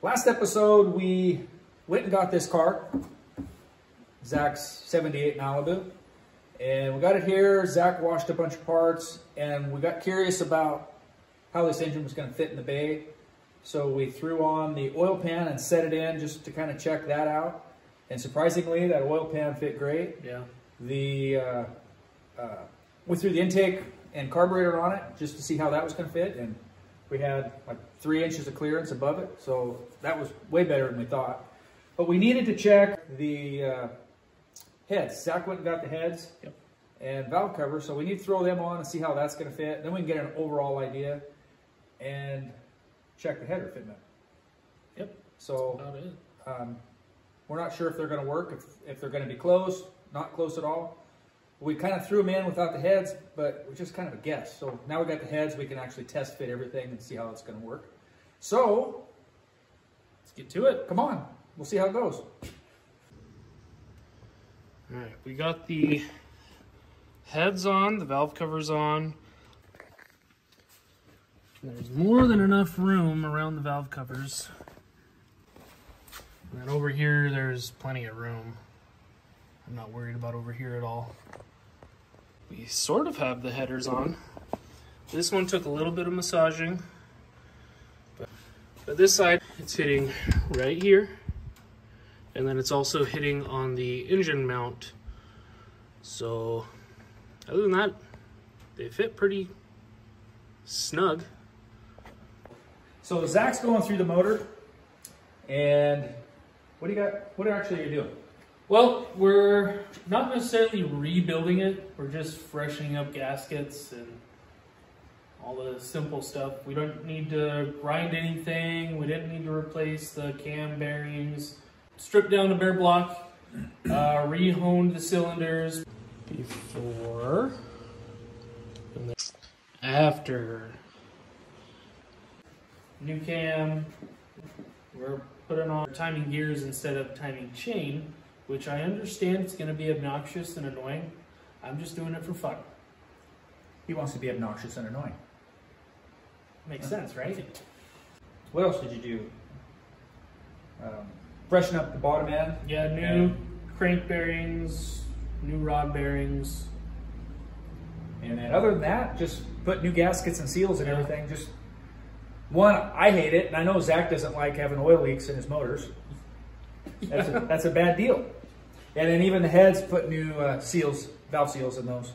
Last episode, we went and got this car, Zach's 78 Malibu, and we got it here. Zach washed a bunch of parts, and we got curious about how this engine was going to fit in the bay. So we threw on the oil pan and set it in just to kind of check that out. And surprisingly, that oil pan fit great. Yeah. We threw the intake and carburetor on it just to see how that was going to fit, and we had like 3 inches of clearance above it, so that was way better than we thought. But we needed to check the heads. Zach went and got the heads and valve covers, so we need to throw them on and see how that's going to fit. Then we can get an overall idea and check the header fitment. Yep. So we're not sure if they're going to work, if they're going to be close, not close at all. We kind of threw them in without the heads, but it was just kind of a guess. So now we got the heads, we can actually test fit everything and see how it's going to work. So let's get to it. Come on, we'll see how it goes. All right, we got the heads on, the valve covers on. There's more than enough room around the valve covers. And then over here, there's plenty of room. I'm not worried about over here at all. We sort of have the headers on. This one took a little bit of massaging, but this side, it's hitting right here. And then it's also hitting on the engine mount. So other than that, they fit pretty snug. So Zach's going through the motor, and what do you got? What actually are you doing? Well, we're not necessarily rebuilding it. We're just freshening up gaskets and all the simple stuff. We don't need to grind anything. We didn't need to replace the cam bearings. Stripped down the bare block, re-honed the cylinders. Before and then after. New cam. We're putting on timing gears instead of timing chain, which I understand it's going to be obnoxious and annoying. I'm just doing it for fun. He wants to be obnoxious and annoying. Makes sense, right? What else did you do? Freshen up the bottom end. Yeah, new crank bearings, new rod bearings. And then other than that, just put new gaskets and seals and everything. Just one, I hate it, and I know Zach doesn't like having oil leaks in his motors. That's a bad deal. And then even the heads, put new seals, valve seals in those.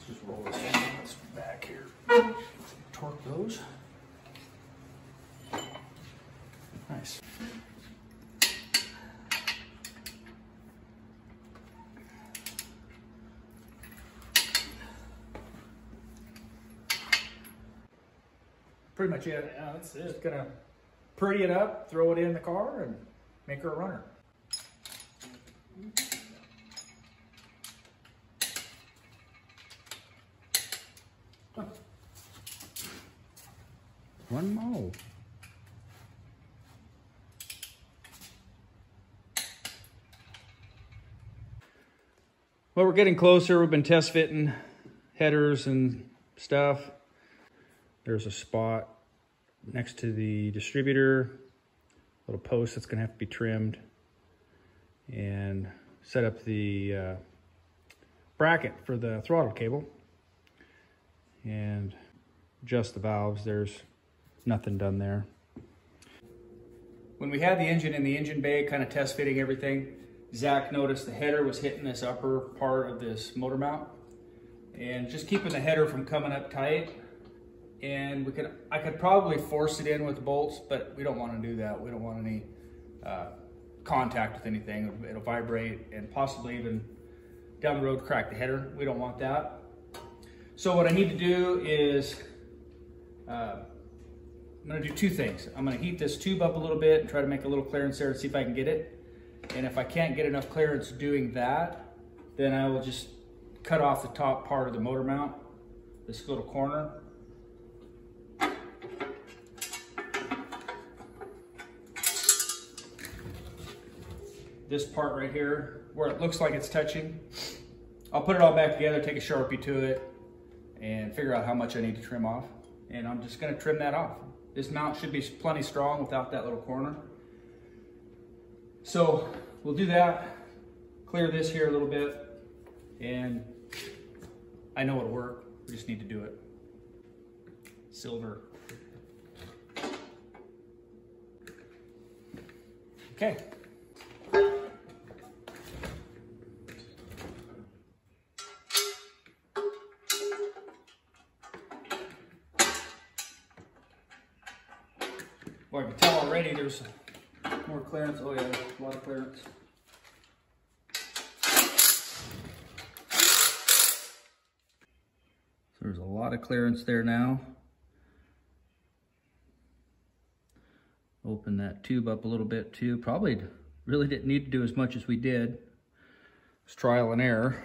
Just roll this back here. Torque those. Nice. Pretty much it. Yeah, that's it. Just gonna pretty it up, throw it in the car, and make her a runner. One more. Well, we're getting closer. We've been test fitting headers and stuff. There's a spot next to the distributor, little post that's gonna have to be trimmed, and set up the bracket for the throttle cable and adjust the valves. There's nothing done there. When we had the engine in the engine bay, kind of test fitting everything, Zach noticed the header was hitting this upper part of this motor mount, and just keeping the header from coming up tight. And I could probably force it in with bolts, but we don't want to do that. We don't want any contact with anything. It'll vibrate and possibly even down the road crack the header. We don't want that. So what I need to do is I'm gonna do two things. I'm gonna heat this tube up a little bit and try to make a little clearance there and see if I can get it. And if I can't get enough clearance doing that, then I will just cut off the top part of the motor mount, this little corner. This part right here, where it looks like it's touching, I'll put it all back together, take a Sharpie to it, and figure out how much I need to trim off. And I'm just gonna trim that off. This mount should be plenty strong without that little corner. So we'll do that, clear this here a little bit, and I know it'll work. We just need to do it. Silver. Okay. Well, I can tell already there's more clearance. Oh yeah, a lot of clearance. So there's a lot of clearance there now. Open that tube up a little bit too. Probably really didn't need to do as much as we did. It's trial and error.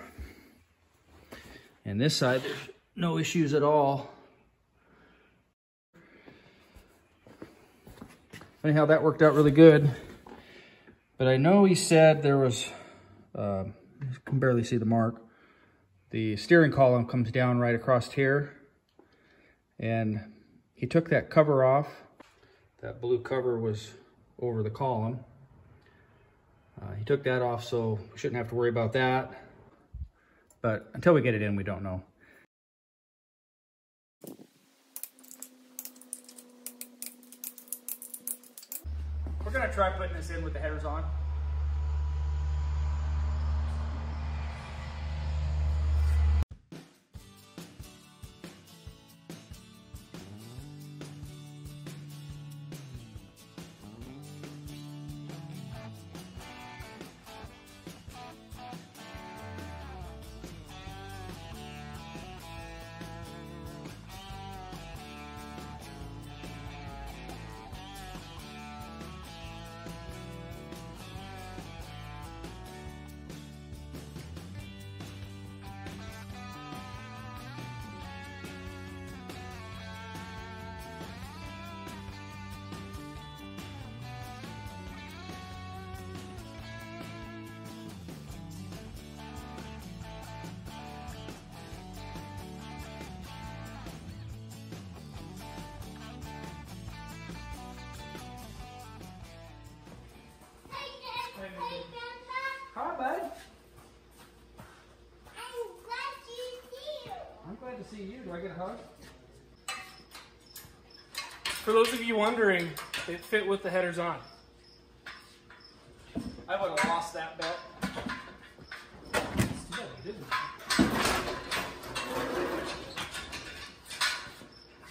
And this side, there's no issues at all. Anyhow, that worked out really good. But I know he said there was, you can barely see the mark. The steering column comes down right across here. And he took that cover off. That blue cover was over the column. He took that off, so we shouldn't have to worry about that. But until we get it in, we don't know. We're gonna try putting this in with the headers on. Hi, bud. I'm glad to see you. Do I get a hug? For those of you wondering, it fit with the headers on. I would have lost that bet.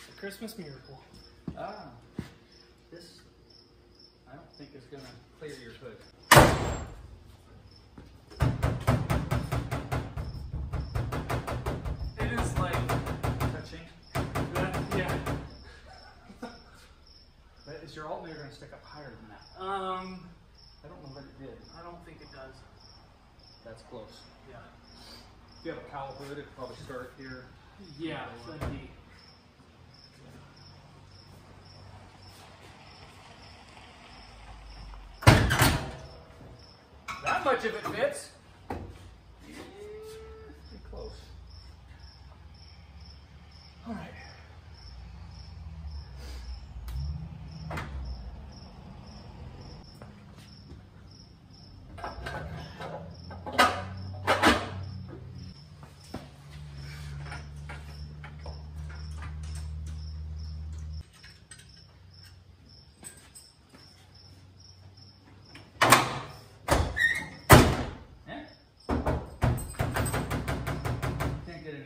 A Christmas miracle. Ah, this I don't think is going to clear your hood. It is like touching. Yeah. But is your alternator going to stick up higher than that? I don't know that it did. I don't think it does. That's close. Yeah. If you have a cowl hood, it'd probably start here. Yeah, that'd be. That much of it fits. Pretty close. All right.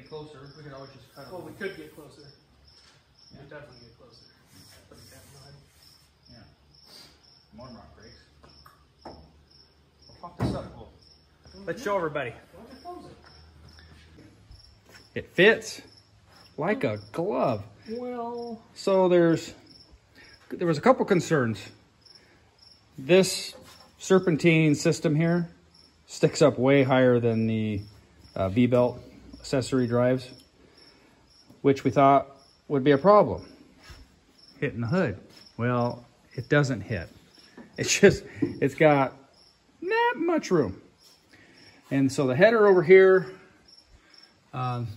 Closer, we could always just cut it. Well, we could get closer. Yeah. We definitely get closer. Put it down behind. Yeah. Motor mount brakes. We'll pop this up. Let's show everybody. It fits like a glove. Well, so there was a couple concerns. This serpentine system here sticks up way higher than the V-belt accessory drives, which we thought would be a problem hitting the hood. Well, it doesn't hit. It's got not much room. And so the header over here,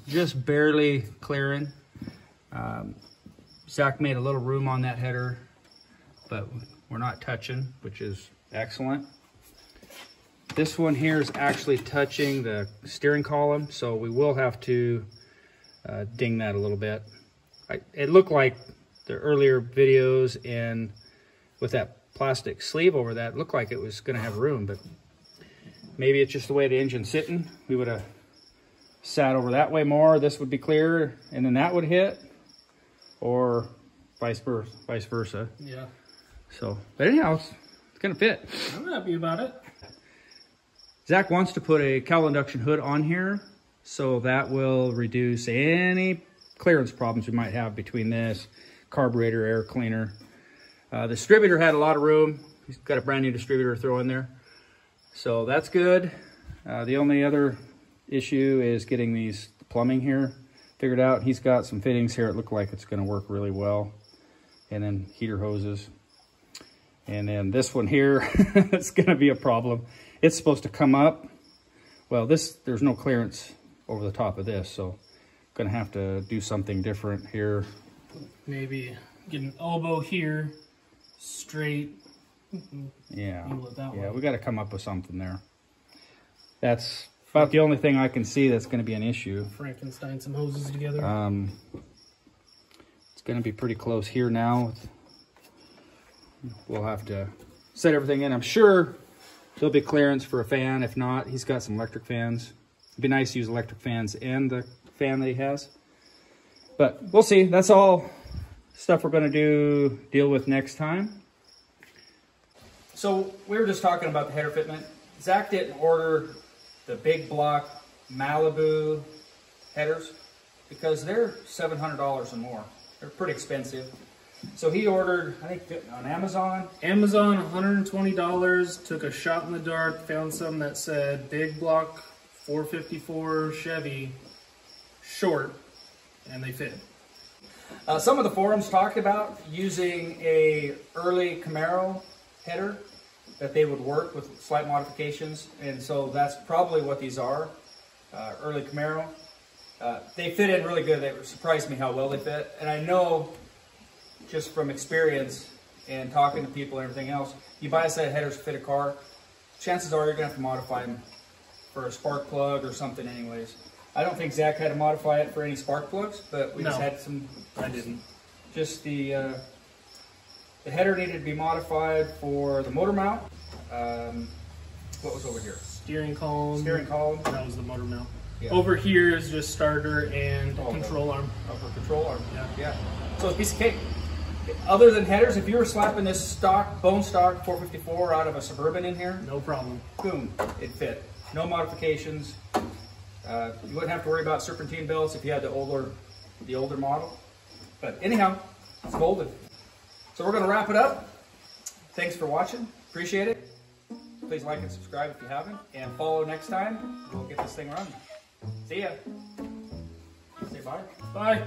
just barely clearing. Zach made a little room on that header, but we're not touching, which is excellent. This one here is actually touching the steering column, so we will have to ding that a little bit. It looked like the earlier videos, and with that plastic sleeve over that, it looked like it was going to have room, but maybe it's just the way the engine's sitting. We would have sat over that way more. This would be clear, and then that would hit, or vice versa. Yeah. So, but anyhow, it's going to fit. I'm happy about it. Zach wants to put a cowl induction hood on here, so that will reduce any clearance problems we might have between this carburetor, air cleaner. The distributor had a lot of room. He's got a brand new distributor to throw in there, so that's good. The only other issue is getting these plumbing here figured out. He's got some fittings here. It looked like it's going to work really well, and then heater hoses. And then this one here, it's going to be a problem. It's supposed to come up. Well, there's no clearance over the top of this, so I'm going to have to do something different here. Maybe get an elbow here, straight. Yeah, that way. We got to come up with something there. That's about the only thing I can see that's going to be an issue. Frankenstein some hoses together. It's going to be pretty close here now. We'll have to set everything in. I'm sure there'll be clearance for a fan. If not, he's got some electric fans. It'd be nice to use electric fans and the fan that he has. But we'll see. That's all stuff we're going to deal with next time. So we were just talking about the header fitment. Zach didn't order the big block Malibu headers because they're $700 or more. They're pretty expensive. So he ordered, I think on Amazon. Amazon, $120. Took a shot in the dark. Found some that said big block 454 Chevy short, and they fit. Some of the forums talked about using a early Camaro header, that they would work with slight modifications, and so that's probably what these are, early Camaro. They fit in really good. They surprised me how well they fit, and I know just from experience and talking to people and everything else, you buy a set of headers to fit a car, chances are you're going to have to modify them for a spark plug or something anyways. I don't think Zach had to modify it for any spark plugs, but we just had some. I didn't. Just the header needed to be modified for the motor mount. What was over here? Steering column. Steering column. That was the motor mount. Yeah. Over here is just starter and control arm. Upper control arm. Yeah. So it's a piece of cake. Other than headers, if you were slapping this stock, bone stock 454 out of a Suburban in here, no problem. Boom, it fit. No modifications. You wouldn't have to worry about serpentine belts if you had the older model. But anyhow, it's golden. So we're going to wrap it up. Thanks for watching. Appreciate it. Please like and subscribe if you haven't, and follow next time. We'll get this thing running. See ya. Say bye. Bye.